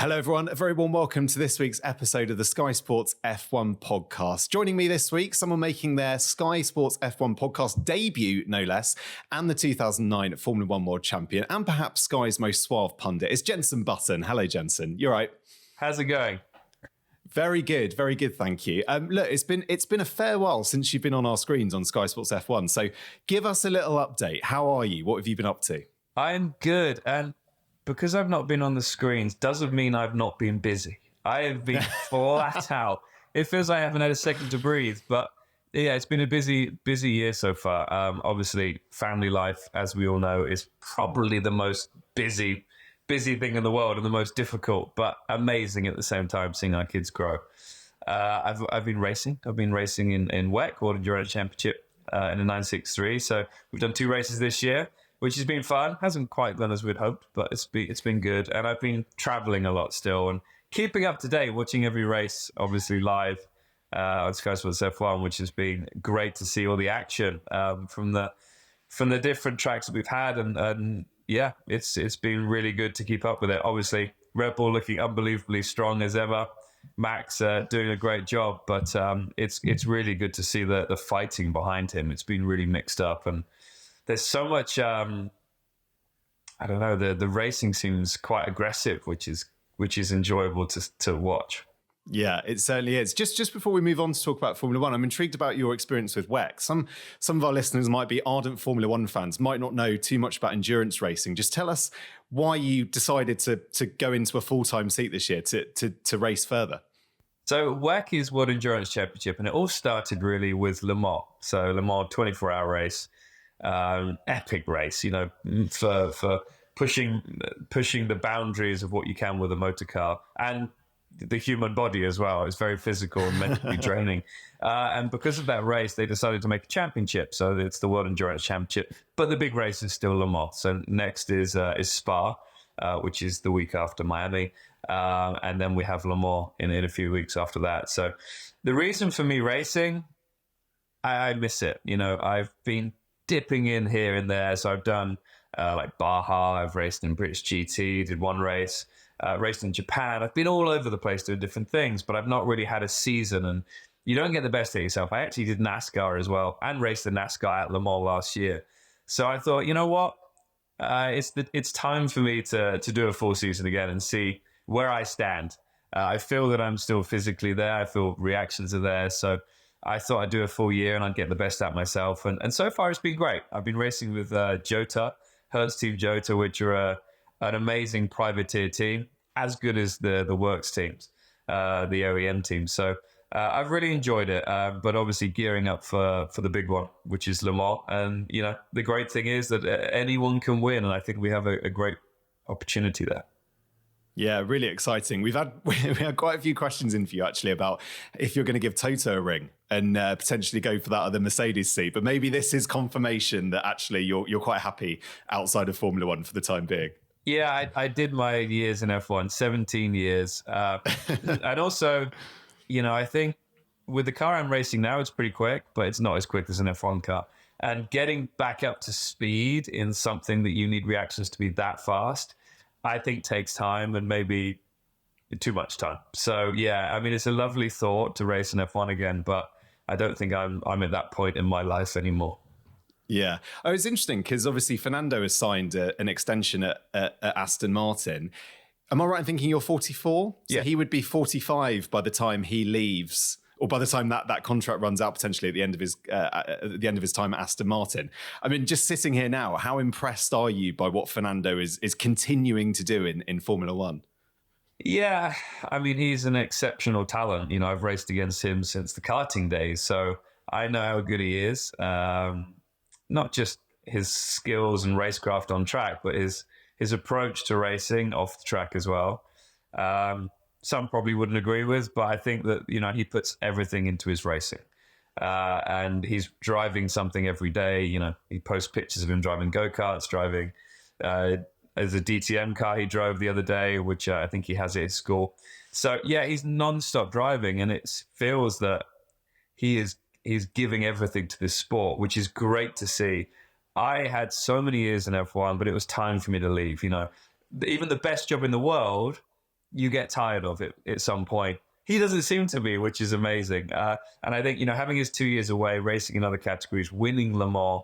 Hello, everyone. A very warm welcome to this week's episode of the Sky Sports F1 podcast. Joining me this week, someone making their Sky Sports F1 podcast debut, no less, and the 2009 Formula One World Champion, and perhaps Sky's most suave pundit, is Jenson Button. Hello, Jenson. You're right. How's it going? Very good, thank you. Look, it's been a fair while since you've been on our screens on Sky Sports F1, so give us a little update. How are you? What have you been up to? I'm good, and because I've not been on the screens doesn't mean I've not been busy. I have been flat out. It feels like I haven't had a second to breathe, but yeah, it's been a busy year so far. Obviously, family life, as we all know, is probably the most busy thing in the world and the most difficult, but amazing at the same time, seeing our kids grow. I've been racing. I've been racing in WEC, World Endurance Championship, in a 963. So we've done 2 races this year, which has been fun. Hasn't quite gone as we'd hoped, but it's been good. And I've been traveling a lot still and keeping up to date, watching every race, obviously live on Sky Sports F1, which has been great to see all the action from the different tracks that we've had. And yeah, it's been really good to keep up with it. Obviously, Red Bull looking unbelievably strong as ever. Max doing a great job, but it's really good to see the fighting behind him. It's been really mixed up, and there's so much, I don't know, the racing seems quite aggressive, which is enjoyable to watch. Yeah, it certainly is. Just before we move on to talk about Formula One, I'm intrigued about your experience with WEC. Some of our listeners might be ardent Formula One fans, might not know too much about endurance racing. Just tell us why you decided to go into a full-time seat this year to race further. So WEC is World Endurance Championship, and it all started really with Le Mans. So Le Mans 24-hour race. Epic race, for pushing the boundaries of what you can with a motor car and the human body as well. It's very physical and mentally draining. And because of that race, they decided to make a championship. So it's the World Endurance Championship, but the big race is still Le Mans. So next is Spa, which is the week after Miami. And then we have Le Mans in a few weeks after that. So the reason for me racing, I miss it. I've been dipping in here and there. So I've done like Baja, I've raced in British GT, did one race, raced in Japan. I've been all over the place doing different things, but I've not really had a season, and you don't get the best of yourself. I actually did NASCAR as well and raced the NASCAR at Le Mans last year. So I thought, you know what? It's time for me to do a full season again and see where I stand. I feel that I'm still physically there. I feel reactions are there. So I thought I'd do a full year and I'd get the best out myself. And so far, it's been great. I've been racing with Jota, Hertz Team Jota, which are an amazing privateer team, as good as the works teams, the OEM team. So I've really enjoyed it, but obviously gearing up for the big one, which is Le Mans. And, the great thing is that anyone can win. And I think we have a great opportunity there. Yeah, really exciting. we had quite a few questions in for you actually about if you're going to give Toto a ring and potentially go for that other Mercedes seat. But maybe this is confirmation that actually you're quite happy outside of Formula One for the time being. Yeah, I did my years in F1, 17 years. And also, I think with the car I'm racing now, it's pretty quick, but it's not as quick as an F1 car. And getting back up to speed in something that you need reactions to be that fast, I think takes time and maybe too much time. So yeah, I mean, it's a lovely thought to race an F1 again, but I don't think I'm at that point in my life anymore. Yeah. Oh, it's interesting because obviously Fernando has signed an extension at Aston Martin. Am I right in thinking you're 44? So yeah. He would be 45 by the time he leaves, or by the time that contract runs out potentially at the end of his time at Aston Martin. I mean, just sitting here now, how impressed are you by what Fernando is continuing to do in Formula One? Yeah, I mean, he's an exceptional talent. I've raced against him since the karting days, so I know how good he is. Not just his skills and racecraft on track, but his approach to racing off the track as well. Some probably wouldn't agree with, but I think that, he puts everything into his racing. And he's driving something every day. He posts pictures of him driving go-karts, driving as a DTM car he drove the other day, which I think he has at his school. So, yeah, he's non-stop driving, and it feels that he's giving everything to this sport, which is great to see. I had so many years in F1, but it was time for me to leave. Even the best job in the world, you get tired of it at some point. He doesn't seem to be, which is amazing. And I think, having his 2 years away, racing in other categories, winning Le Mans,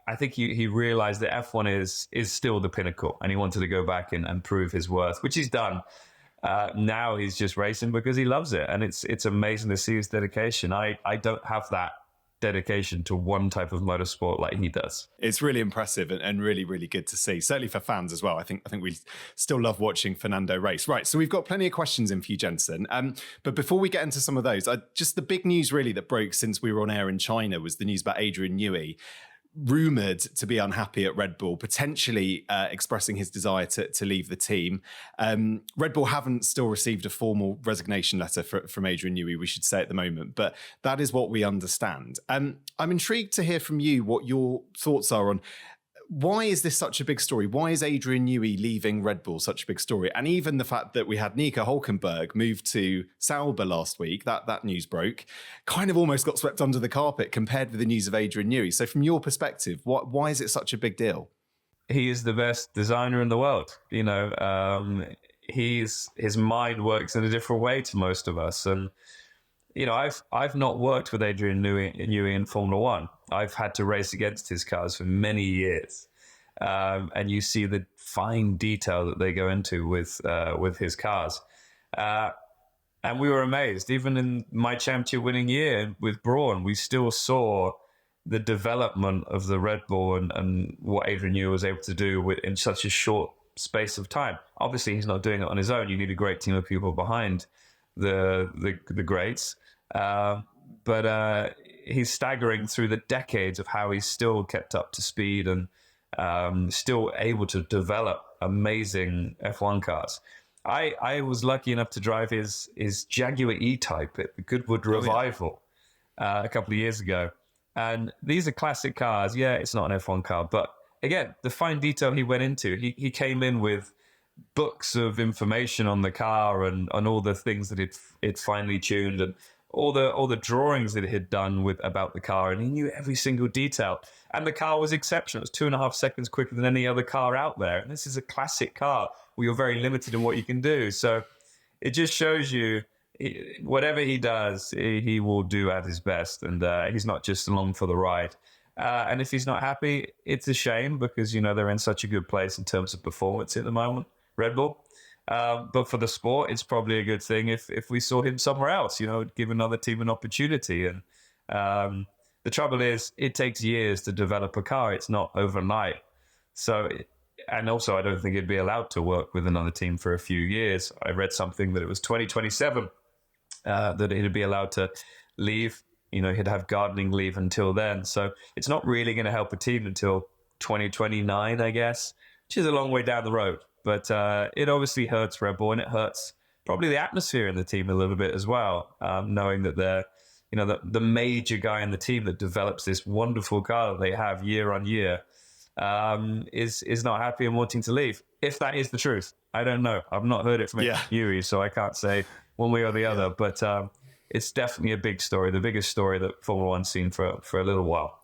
I think he realized that F1 is still the pinnacle, and he wanted to go back and prove his worth, which he's done. Now he's just racing because he loves it, and it's amazing to see his dedication. I don't have that dedication to one type of motorsport like he does. It's really impressive and really, really good to see, certainly for fans as well. I think we still love watching Fernando race. Right, so we've got plenty of questions in for you, Jenson. But before we get into some of those, just the big news really that broke since we were on air in China was the news about Adrian Newey, rumoured to be unhappy at Red Bull, potentially expressing his desire to leave the team. Red Bull haven't still received a formal resignation letter from Adrian Newey, we should say at the moment, but that is what we understand. I'm intrigued to hear from you what your thoughts are on why is this such a big story? Why is Adrian Newey leaving Red Bull such a big story? And even the fact that we had Nico Hülkenberg move to Sauber last week, that news broke, kind of almost got swept under the carpet compared with the news of Adrian Newey. So from your perspective, why is it such a big deal? He is the best designer in the world. His mind works in a different way to most of us. And I've not worked with Adrian Newey in Formula One. I've had to race against his cars for many years, and you see the fine detail that they go into with his cars. And we were amazed. Even in my championship-winning year with Brawn, we still saw the development of the Red Bull and what Adrian Newey was able to do in such a short space of time. Obviously, he's not doing it on his own. You need a great team of people behind the greats. But he's staggering through the decades of how he's still kept up to speed and still able to develop amazing F1 cars. I was lucky enough to drive his Jaguar E-Type at the Goodwood Revival a couple of years ago. And these are classic cars. Yeah, it's not an F1 car. But again, the fine detail he went into, he came in with books of information on the car and all the things that it finely tuned and all the drawings that it had done about the car, and he knew every single detail. And the car was exceptional. It was 2.5 seconds quicker than any other car out there. And this is a classic car where you're very limited in what you can do. So it just shows you whatever he does, he will do at his best. And he's not just along for the ride. And if he's not happy, it's a shame because, they're in such a good place in terms of performance at the moment, Red Bull. But for the sport, it's probably a good thing if we saw him somewhere else, give another team an opportunity. And the trouble is, it takes years to develop a car. It's not overnight. And also, I don't think he'd be allowed to work with another team for a few years. I read something that it was 2027 that he'd be allowed to leave. He'd have gardening leave until then. So it's not really going to help a team until 2029, I guess, which is a long way down the road. But it obviously hurts Red Bull, and it hurts probably the atmosphere in the team a little bit as well, knowing that they're, the major guy in the team that develops this wonderful car that they have year on year is not happy and wanting to leave. If that is the truth, I don't know. I've not heard it from Newey, so I can't say one way or the other. But it's definitely a big story, the biggest story that Formula One's seen for a little while.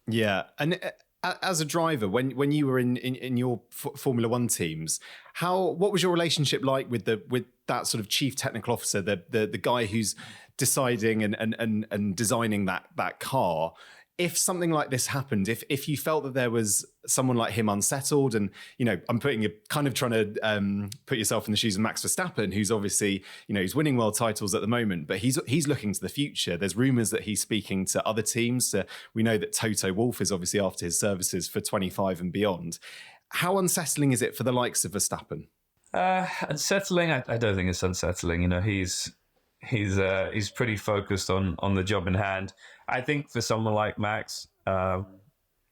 Yeah, and as a driver, when you were in your Formula One teams, what was your relationship like with that sort of chief technical officer, the guy who's deciding and designing that car? If something like this happened, if you felt that there was someone like him unsettled, and I'm trying to put yourself in the shoes of Max Verstappen, who's obviously he's winning world titles at the moment, but he's looking to the future. There's rumours that he's speaking to other teams. We know that Toto Wolff is obviously after his services for 25 and beyond. How unsettling is it for the likes of Verstappen? Unsettling? I don't think it's unsettling. He's pretty focused on the job in hand. I think for someone like Max,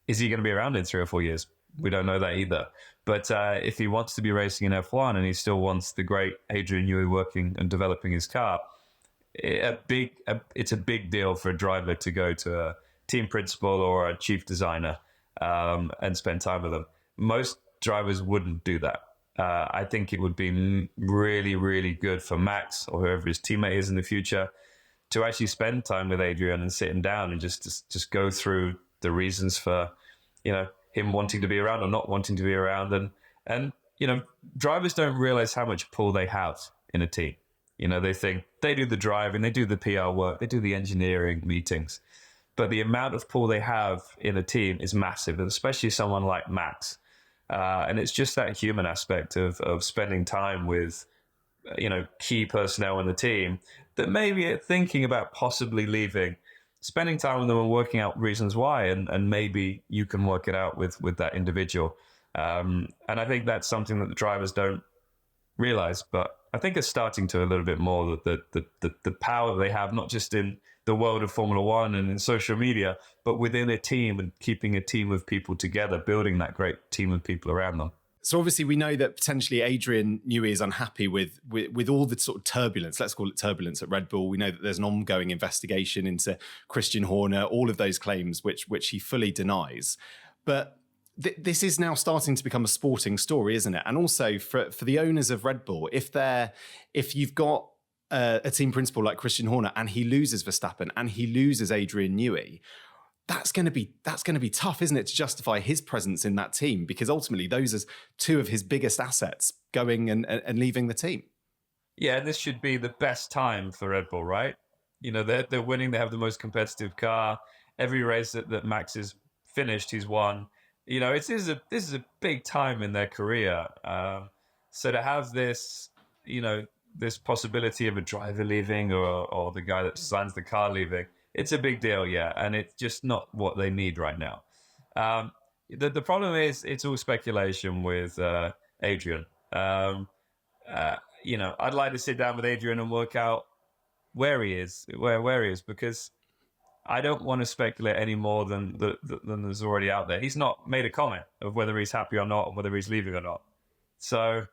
is he going to be around in 3 or 4 years? We don't know that either. But if he wants to be racing in F1 and he still wants the great Adrian Newey working and developing his car, it's a big deal for a driver to go to a team principal or a chief designer and spend time with them. Most drivers wouldn't do that. I think it would be really, really good for Max or whoever his teammate is in the future to actually spend time with Adrian and sitting down and just go through the reasons for, him wanting to be around or not wanting to be around. And drivers don't realize how much pull they have in a team. They think they do the driving, they do the PR work, they do the engineering meetings, but the amount of pull they have in a team is massive, and especially someone like Max. And it's just that human aspect of spending time with, key personnel in the team that maybe are thinking about possibly leaving, spending time with them and working out reasons why, and maybe you can work it out with that individual. And I think that's something that the drivers don't realize, but I think it's starting to a little bit more, the power they have, not just in the world of Formula One and in social media, but within a team and keeping a team of people together, building that great team of people around them. So obviously we know that potentially Adrian Newey is unhappy with all the sort of turbulence, let's call it turbulence at Red Bull. We know that there's an ongoing investigation into Christian Horner, all of those claims which he fully denies. But this is now starting to become a sporting story, isn't it? And also for the owners of Red Bull, if you've got a team principal like Christian Horner and he loses Verstappen and he loses Adrian Newey, that's going to be tough, isn't it, to justify his presence in that team? Because ultimately those are two of his biggest assets going and leaving the team. Yeah, this should be the best time for Red Bull, right? They're winning. They have the most competitive car. Every race that Max has finished, he's won. This is a big time in their career. So to have this, this possibility of a driver leaving or the guy that designs the car leaving, it's a big deal, yeah. And it's just not what they need right now. The problem is it's all speculation with Adrian. I'd like to sit down with Adrian and work out where he is, because I don't want to speculate any more than there's already out there. He's not made a comment of whether he's happy or not, or whether he's leaving or not. So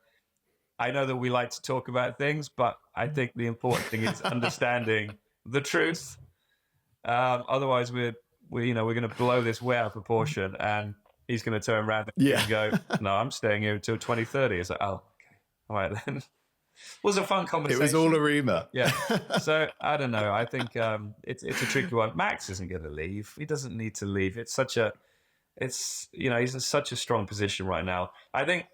I know that we like to talk about things, but I think the important thing is understanding the truth. Otherwise, we're going to blow this way out of proportion, and he's going to turn around and go, "No, I'm staying here until 2030." It's like, oh, okay, all right then. It was a fun conversation. It was all a rumor. Yeah. So I don't know. I think it's a tricky one. Max isn't going to leave. He doesn't need to leave. He's in such a strong position right now. I think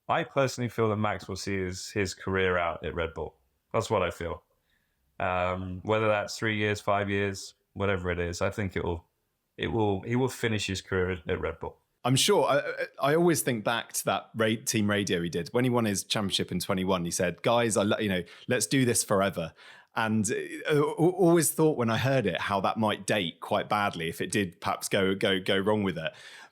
I personally feel that Max will see his career out at Red Bull. That's what I feel. Whether that's 3 years, 5 years, whatever it is, I think he will finish his career at Red Bull. I'm sure. I always think back to that team radio he did when he won his championship in 21. He said, "Guys, let's do this forever." And I always thought when I heard it how that might date quite badly if it did perhaps go wrong with it.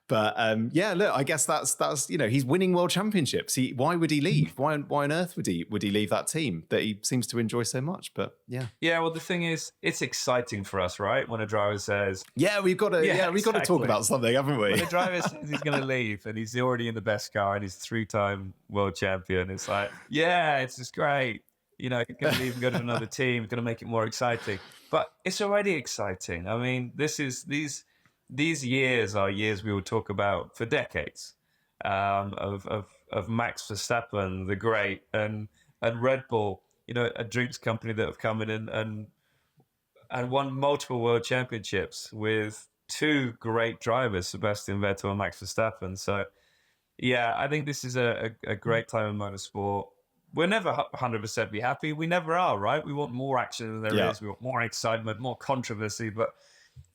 But look, I guess that's he's winning world championships. Why would he leave? Why on earth would he leave that team that he seems to enjoy so much? But yeah. Yeah, well, the thing is, it's exciting for us, right? When a driver says, we've got to talk about something, haven't we? When a driver says he's going to leave and he's already in the best car and he's 3-time world champion, it's like, yeah, it's just great. He's going to leave and go to another team, going to make it more exciting. But it's already exciting. I mean, these years are years we will talk about for decades, of Max Verstappen, the great, and Red Bull, a drinks company that have come in and won multiple world championships with two great drivers, Sebastian Vettel and Max Verstappen. So, yeah, I think this is a great time in motorsport. We'll never 100% be happy. We never are, right? We want more action than there is. We want more excitement, more controversy, but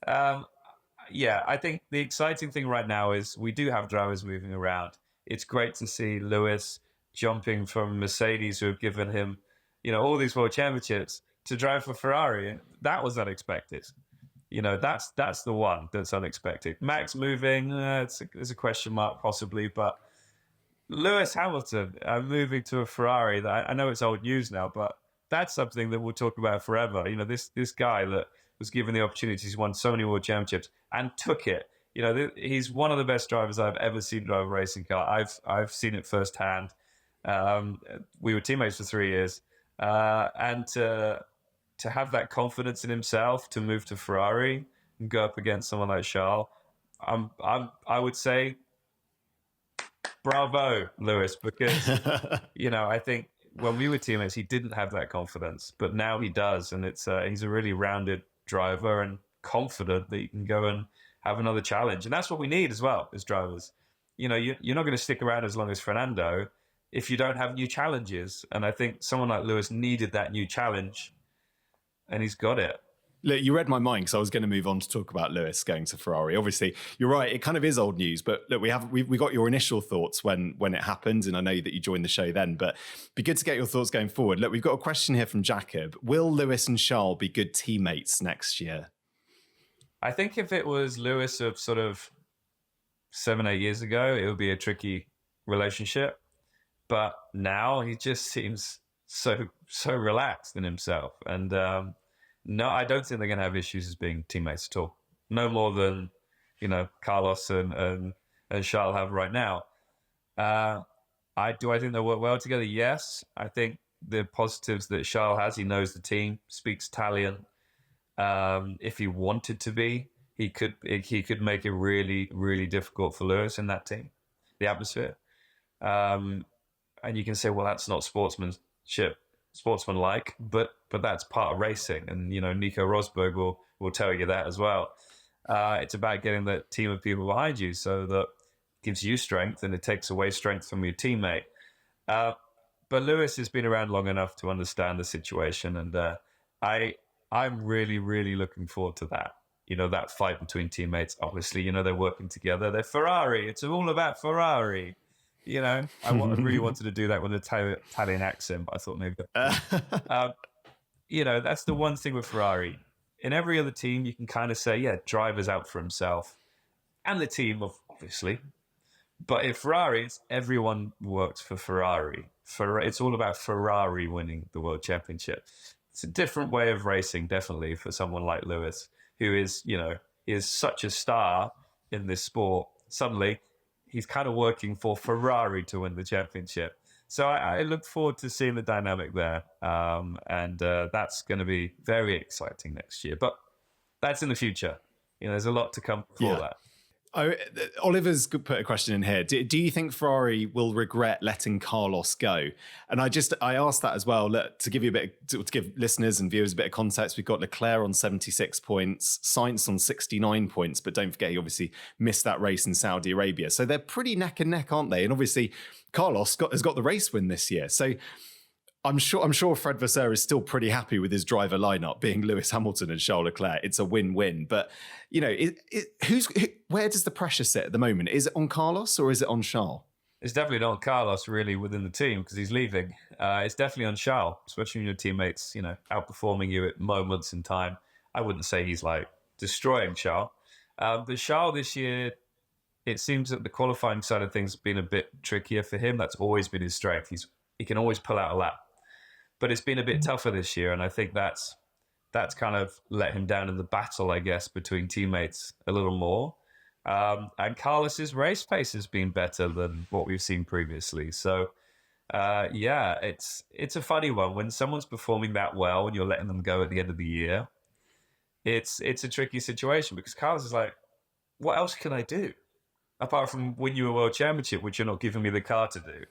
I think the exciting thing right now is we do have drivers moving around. It's great to see Lewis jumping from Mercedes, who have given him, all these world championships, to drive for Ferrari. That was unexpected. That's the one that's unexpected. Max moving, it's a question mark possibly, but Lewis Hamilton moving to a Ferrari. That I know it's old news now, but that's something that we'll talk about forever. This guy that was given the opportunities, he's won so many world championships and took it. He's one of the best drivers I've ever seen drive a racing car. I've seen it firsthand. We were teammates for 3 years, and to have that confidence in himself to move to Ferrari and go up against someone like Charles, I would say, bravo, Lewis, because I think when we were teammates, he didn't have that confidence, but now he does, and he's a really rounded driver and confident that he can go and have another challenge. And that's what we need as well as drivers. you're not going to stick around as long as Fernando if you don't have new challenges. And I think someone like Lewis needed that new challenge, and he's got it. Look, you read my mind because I was going to move on to talk about Lewis going to Ferrari. Obviously, you're right; it kind of is old news. But look, we got your initial thoughts when it happened, and I know that you joined the show then. But it'd be good to get your thoughts going forward. Look, we've got a question here from Jacob: will Lewis and Charles be good teammates next year? I think if it was Lewis of sort of 7-8 years ago, it would be a tricky relationship. But now he just seems so relaxed in himself, and no, I don't think they're going to have issues as being teammates at all. No more than Carlos and Charles have right now. I think they work well together. Yes, I think the positives that Charles has, he knows the team, speaks Italian. If he wanted to be, he could make it really, really difficult for Lewis in that team, the atmosphere. And you can say, well, that's not sportsmanlike, but that's part of racing. And, Nico Rosberg will tell you that as well. It's about getting that team of people behind you so that gives you strength and it takes away strength from your teammate. But Lewis has been around long enough to understand the situation. And I'm really, really looking forward to that. That fight between teammates. Obviously, they're working together. They're Ferrari. It's all about Ferrari. I really wanted to do that with an Italian accent, but I thought maybe. That's the one thing with Ferrari. In every other team, you can kind of say, yeah, driver's out for himself, and the team, obviously. But in Ferrari, everyone works for Ferrari. It's all about Ferrari winning the world championship. It's a different way of racing, definitely, for someone like Lewis, who is such a star in this sport. Suddenly, he's kind of working for Ferrari to win the championship. So I look forward to seeing the dynamic there. And that's going to be very exciting next year. But that's in the future. There's a lot to come before that. Oliver's put a question in here. Do you think Ferrari will regret letting Carlos go? And I asked that as well. Look, to give listeners and viewers a bit of context, we've got Leclerc on 76 points, Sainz on 69 points, but don't forget he obviously missed that race in Saudi Arabia. So they're pretty neck and neck, aren't they? And obviously Carlos has got the race win this year. So I'm sure Fred Vasseur is still pretty happy with his driver lineup being Lewis Hamilton and Charles Leclerc. It's a win-win. But where does the pressure sit at the moment? Is it on Carlos or is it on Charles? It's definitely not on Carlos really within the team because he's leaving. It's definitely on Charles, especially when your teammates, outperforming you at moments in time. I wouldn't say he's like destroying Charles. But Charles this year, it seems that the qualifying side of things has been a bit trickier for him. That's always been his strength. He can always pull out a lap. But it's been a bit tougher this year, and I think that's kind of let him down in the battle, I guess, between teammates a little more. And Carlos's race pace has been better than what we've seen previously. So, it's a funny one. When someone's performing that well and you're letting them go at the end of the year, it's a tricky situation because Carlos is like, what else can I do? Apart from win you a world championship, which you're not giving me the car to do.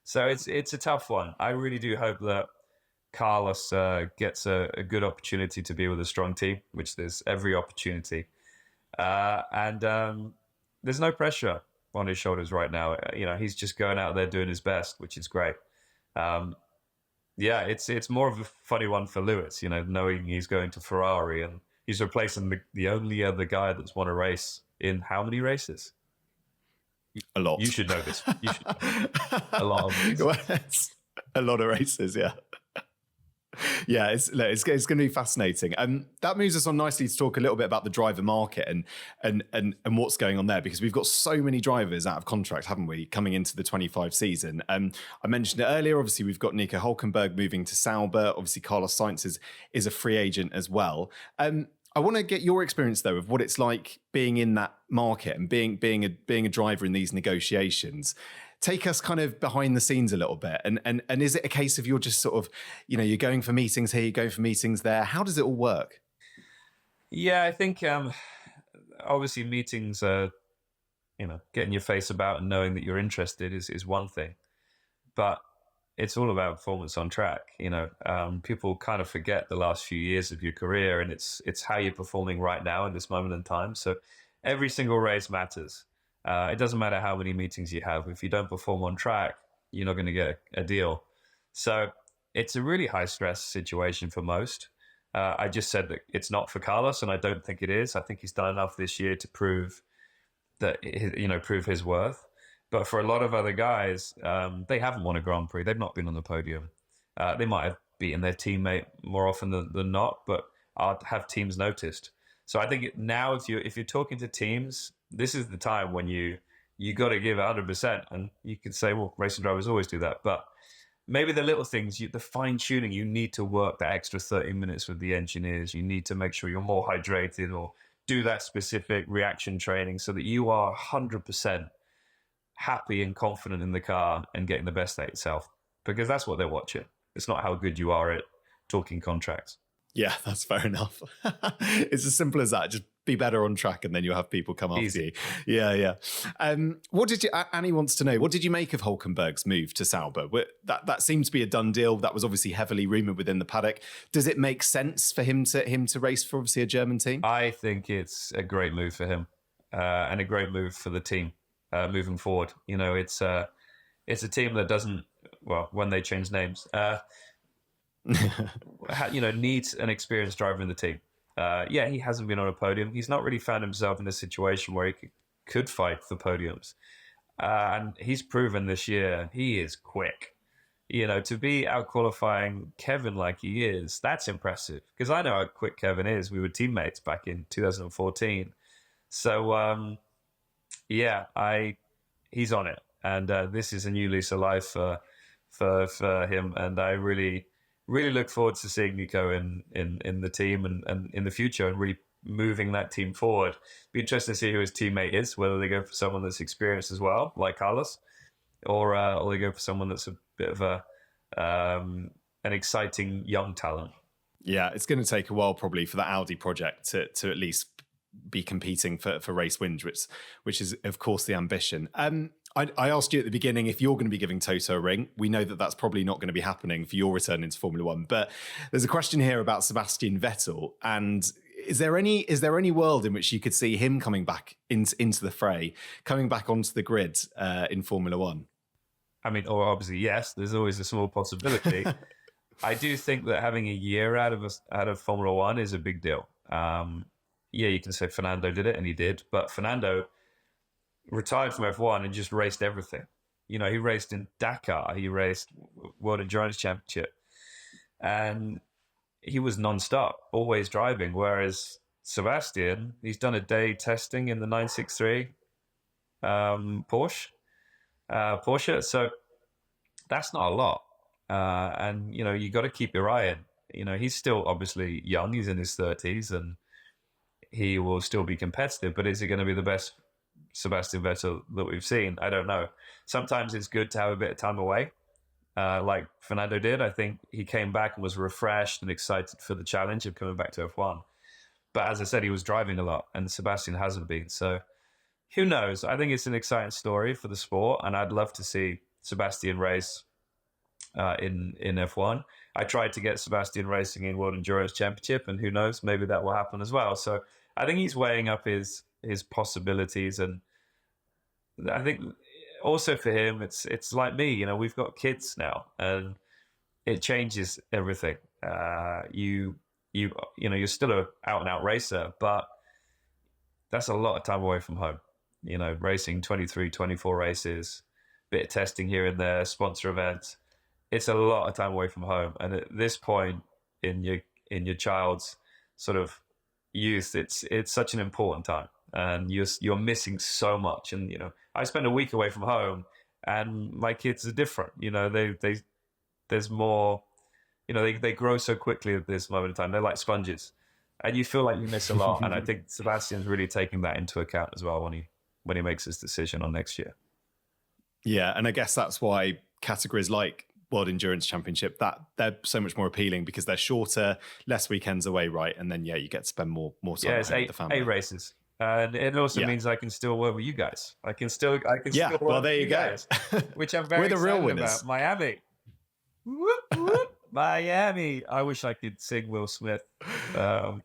So it's a tough one. I really do hope that Carlos gets a good opportunity to be with a strong team, which there's every opportunity. And there's no pressure on his shoulders right now. He's just going out there doing his best, which is great. It's more of a funny one for Lewis, knowing he's going to Ferrari and he's replacing the only other guy that's won a race in how many races? A lot. You should know this. You should know. A lot of races. Well, a lot of races, yeah. Yeah, it's going to be fascinating. That moves us on nicely to talk a little bit about the driver market and what's going on there, because we've got so many drivers out of contract, haven't we, coming into the 25 season. I mentioned it earlier. Obviously, we've got Nico Hülkenberg moving to Sauber. Obviously, Carlos Sainz is a free agent as well. I want to get your experience though of what it's like being in that market and being a driver in these negotiations. Take us kind of behind the scenes a little bit. And is it a case of you're just sort of, you're going for meetings here, you're going for meetings there? How does it all work? Yeah, I think obviously meetings are, getting your face about and knowing that you're interested is one thing. But it's all about performance on track. People kind of forget the last few years of your career, and it's how you're performing right now in this moment in time. So every single race matters. It doesn't matter how many meetings you have. If you don't perform on track, you're not going to get a deal. So it's a really high stress situation for most. I just said that it's not for Carlos, and I don't think it is. I think he's done enough this year to prove that, prove his worth. But for a lot of other guys, they haven't won a Grand Prix. They've not been on the podium. They might have beaten their teammate more often than not, but I'd have teams noticed. So I think now, if you're talking to teams, this is the time when you got to give 100%. And you could say, well, racing drivers always do that, but maybe the little things, the fine tuning, you need to work that extra 30 minutes with the engineers. You need to make sure you're more hydrated, or do that specific reaction training so that you are 100% happy and confident in the car and getting the best out yourself, because that's what they're watching. It's not how good you are at talking contracts. Yeah, that's fair enough. It's as simple as that. Just be better on track, and then you'll have people come after you. Yeah. What did you? Annie wants to know, what did you make of Hulkenberg's move to Sauber? That seemed to be a done deal. That was obviously heavily rumoured within the paddock. Does it make sense for him to race for obviously a German team? I think it's a great move for him, and a great move for the team moving forward. It's a team that doesn't, well, when they change names, needs an experienced driver in the team. He hasn't been on a podium. He's not really found himself in a situation where he could fight for podiums. And he's proven this year he is quick. To be out qualifying Kevin like he is, that's impressive. Because I know how quick Kevin is. We were teammates back in 2014. So, he's on it. And this is a new lease of life for him. And I really look forward to seeing Nico in the team and in the future, and really moving that team forward. Be interesting to see who his teammate is, whether they go for someone that's experienced as well, like Carlos, or they go for someone that's a bit of an exciting young talent. Yeah, it's going to take a while probably for that Audi project to at least be competing for race wins, which is of course the ambition. I asked you at the beginning if you're going to be giving Toto a ring. We know that that's probably not going to be happening for your return into Formula One. But there's a question here about Sebastian Vettel, and is there any world in which you could see him coming back into the fray, coming back onto the grid in Formula One? I mean, or obviously yes. There's always a small possibility. I do think that having a year out of Formula One is a big deal. You can say Fernando did it, and he did, but Fernando retired from F1 and just raced everything. He raced in Dakar, he raced World Endurance Championship, and he was non-stop, always driving. Whereas Sebastian, he's done a day testing in the 963 Porsche. So that's not a lot. And, you got to keep your eye in. He's still obviously young. He's in his 30s, and he will still be competitive. But is he going to be the best Sebastian Vettel that we've seen? I don't know. Sometimes it's good to have a bit of time away, like Fernando did. I think he came back and was refreshed and excited for the challenge of coming back to F1. But as I said, he was driving a lot, and Sebastian hasn't been. So who knows? I think it's an exciting story for the sport, and I'd love to see Sebastian race in F1. I tried to get Sebastian racing in World Endurance Championship, and who knows, maybe that will happen as well. So I think he's weighing up his possibilities, and I think also for him, it's like me. We've got kids now, and it changes everything. You're still a out and out racer, but that's a lot of time away from home. Racing 23, 24 races, bit of testing here and there, sponsor events. It's a lot of time away from home, and at this point in your child's sort of youth, it's such an important time, and you're missing so much. And I spend a week away from home, and my kids are different. There's more. They grow so quickly at this moment in time. They're like sponges, and you feel like you miss a lot. And I think Sebastian's really taking that into account as well when he makes his decision on next year. Yeah, and I guess that's why categories like World Endurance Championship, that they're so much more appealing, because they're shorter, less weekends away, right? And then you get to spend more time with the family. 8 races. And it also means I can still work with you guys. I can still work well, there you go. Guys, which I'm very excited real about. Miami. Whoop, whoop. Miami. I wish I could sing Will Smith. It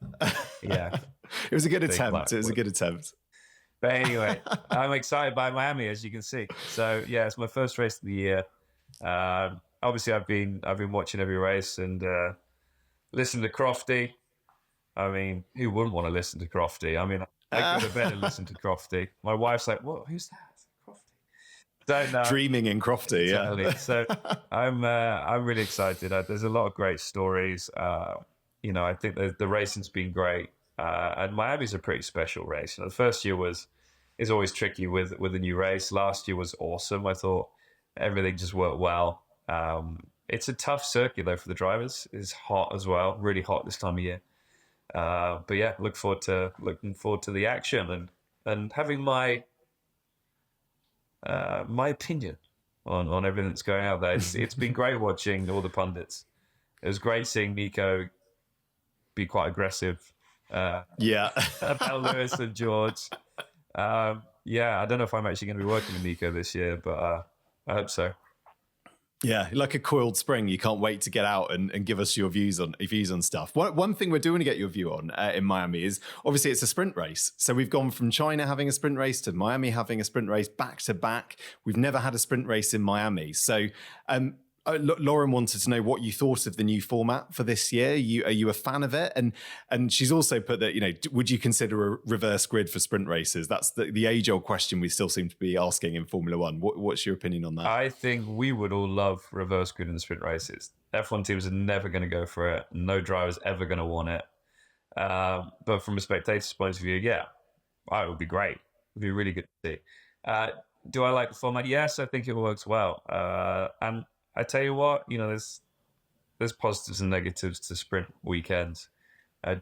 was a good attempt. But anyway, I'm excited by Miami, as you can see. So yeah, it's my first race of the year. Obviously, I've been watching every race and listen to Crofty. I mean, who wouldn't want to listen to Crofty? I mean, I go to bed and listen to Crofty. My wife's like, "What? Who's that? Crofty?" Don't know. Dreaming in Crofty, Exactly. yeah. So I'm really excited. There's a lot of great stories. I think the racing's been great, and Miami's a pretty special race. The first year is always tricky with a new race. Last year was awesome. I thought everything just worked well. It's a tough circuit though for the drivers. It's hot as well, really hot this time of year. But yeah, looking forward to the action and having my opinion on everything that's going out there. It's been great watching all the pundits. It was great seeing Nico be quite aggressive. Yeah. About Lewis and George. I don't know if I'm actually going to be working with Nico this year, but I hope so. Yeah, like a coiled spring. You can't wait to get out and give us your views on stuff. One thing we're doing to get your view on in Miami is obviously it's a sprint race. So we've gone from China having a sprint race to Miami having a sprint race back to back. We've never had a sprint race in Miami. So Lauren wanted to know what you thought of the new format for this year. Are you a fan of it? And she's also put that, would you consider a reverse grid for sprint races? That's the age-old question we still seem to be asking in Formula One. What's your opinion on that? I think we would all love reverse grid in the sprint races. F1 teams are never going to go for it. No driver's ever going to want it. But from a spectator's point of view, it would be great. It would be really good to see. Do I like the format? Yes, I think it works well. And I tell you what, there's positives and negatives to sprint weekends.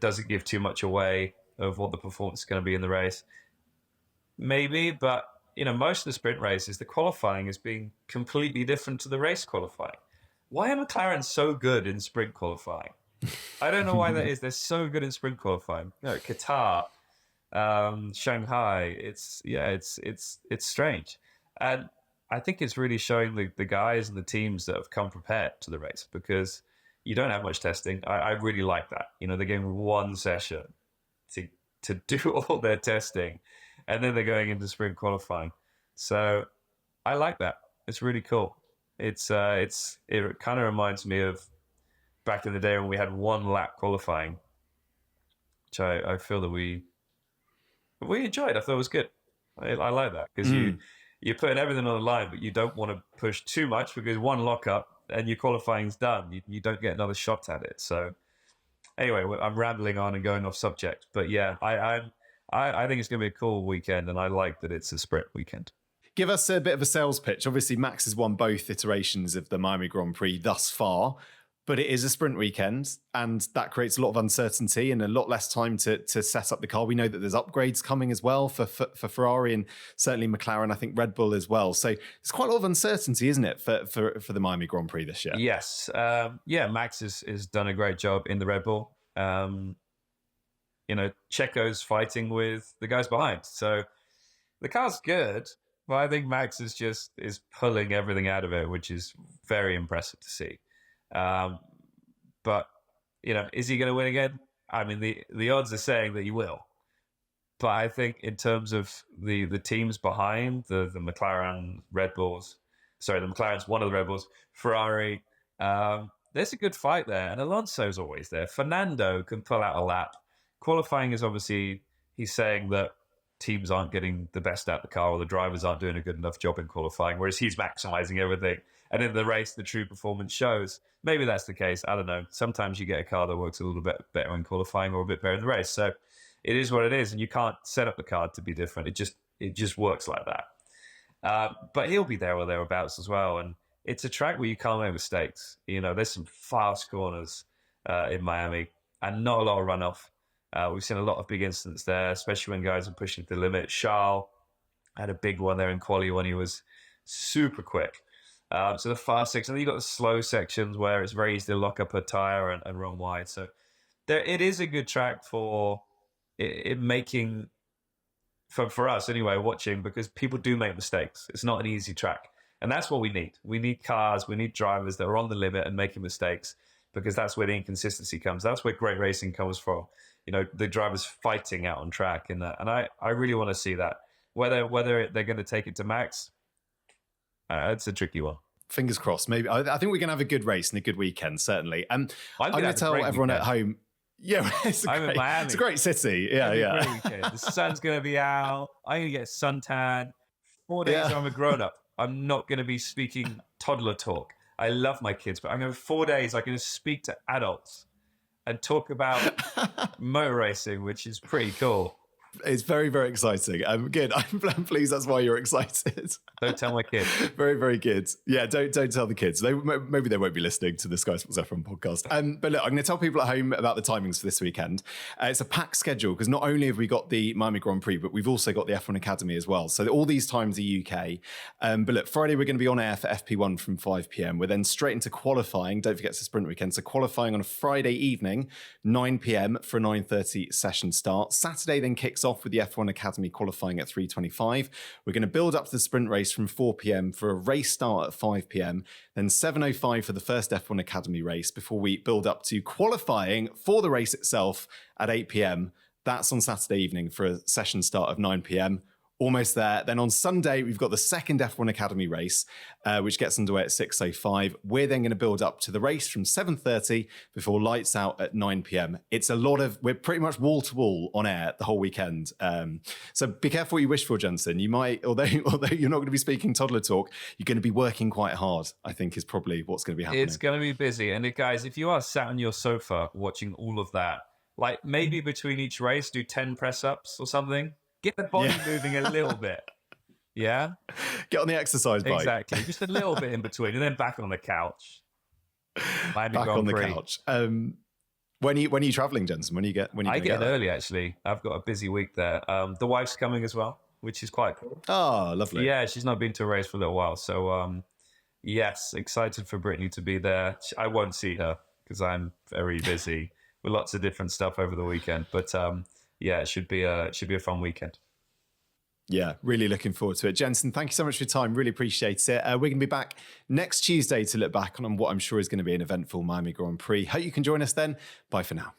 Does it give too much away of what the performance is going to be in the race? Maybe, but most of the sprint races, the qualifying is being completely different to the race qualifying. Why are McLaren so good in sprint qualifying? I don't know why that is. They're so good in sprint qualifying. Qatar, Shanghai. It's strange, and I think it's really showing the guys and the teams that have come prepared to the race because you don't have much testing. I really like that. They're getting one session to do all their testing, and then they're going into sprint qualifying. So I like that. It's really cool. It kind of reminds me of back in the day when we had one lap qualifying, which I feel that we enjoyed. I thought it was good. I like that because you're putting everything on the line, but you don't want to push too much because one lockup and your qualifying's done. You don't get another shot at it. So anyway, I'm rambling on and going off subject, but yeah, I think it's going to be a cool weekend, and I like that it's a sprint weekend. Give us a bit of a sales pitch. Obviously, Max has won both iterations of the Miami Grand Prix thus far, but it is a sprint weekend, and that creates a lot of uncertainty and a lot less time to set up the car. We know that there's upgrades coming as well for Ferrari and certainly McLaren, I think Red Bull as well. So there's quite a lot of uncertainty, isn't it, for the Miami Grand Prix this year? Yes. Max has done a great job in the Red Bull. Checo's fighting with the guys behind. So the car's good, but I think Max is pulling everything out of it, which is very impressive to see. But is he going to win again? I mean, the odds are saying that he will. But I think in terms of the teams behind the McLaren, Red Bulls, sorry, the McLaren's one of the Red Bulls, Ferrari, there's a good fight there. And Alonso's always there. Fernando can pull out a lap. Qualifying is obviously, he's saying that teams aren't getting the best out of the car or the drivers aren't doing a good enough job in qualifying, whereas he's maximizing everything. And in the race, the true performance shows. Maybe that's the case. I don't know. Sometimes you get a car that works a little bit better in qualifying or a bit better in the race. So it is what it is. And you can't set up the car to be different. It just works like that. But he'll be there or thereabouts as well. And it's a track where you can't make mistakes. There's some fast corners in Miami and not a lot of runoff. We've seen a lot of big incidents there, especially when guys are pushing to the limit. Charles had a big one there in quali when he was super quick. So the fast section, then you've got the slow sections where it's very easy to lock up a tire and run wide. So it is a good track for it making, for us anyway, watching, because people do make mistakes. It's not an easy track. And that's what we need. We need cars, we need drivers that are on the limit and making mistakes, because that's where the inconsistency comes. That's where great racing comes from. The drivers fighting out on track. And I really want to see that. Whether they're going to take it to max, it's a tricky one. Fingers crossed. Maybe I think we're going to have a good race and a good weekend, certainly. I'm going to tell everyone at home. Yeah, it's a great city. Yeah. The sun's going to be out. I'm going to get suntan. 4 days I'm a grown-up. I'm not going to be speaking toddler talk. I love my kids, but I'm going to 4 days I can speak to adults and talk about motor racing, which is pretty cool. It's very, very exciting. Good. I'm pleased that's why you're excited. Don't tell my kids. Very, very good. Yeah, don't tell the kids. Maybe they won't be listening to the Sky Sports F1 podcast. But look, I'm going to tell people at home about the timings for this weekend. It's a packed schedule because not only have we got the Miami Grand Prix, but we've also got the F1 Academy as well. So all these times are UK. But look, Friday we're going to be on air for FP1 from 5 p.m. We're then straight into qualifying. Don't forget it's a sprint weekend. So qualifying on a Friday evening, 9 p.m. for a 9:30 session start. Saturday then kicks off with the F1 Academy qualifying at 3:25. We're going to build up to the sprint race from 4 p.m. for a race start at 5 p.m. Then 7:05 for the first F1 Academy race before we build up to qualifying for the race itself at 8 p.m. That's on Saturday evening for a session start of 9 p.m. Almost there. Then on Sunday, we've got the second F1 Academy race, which gets underway at 6:05. We're then going to build up to the race from 7:30 before lights out at 9 p.m. It's a lot of, we're pretty much wall to wall on air the whole weekend. So be careful what you wish for, Jenson. You might, although you're not going to be speaking toddler talk, you're going to be working quite hard, I think is probably what's going to be happening. It's going to be busy. And guys, if you are sat on your sofa watching all of that, like maybe between each race, do 10 press ups or something. Get the body moving a little bit. Yeah? Get on the exercise bike. Exactly. Just a little bit in between and then back on the couch. Back on the couch. When are you traveling, Jenson? I get early, actually. I've got a busy week there. The wife's coming as well, which is quite cool. Oh, lovely. Yeah, she's not been to a race for a little while. So, yes, excited for Brittany to be there. I won't see her because I'm very busy with lots of different stuff over the weekend. But, yeah, it should be a fun weekend. Yeah, really looking forward to it. Jenson, thank you so much for your time. Really appreciate it. We're going to be back next Tuesday to look back on what I'm sure is going to be an eventful Miami Grand Prix. Hope you can join us then. Bye for now.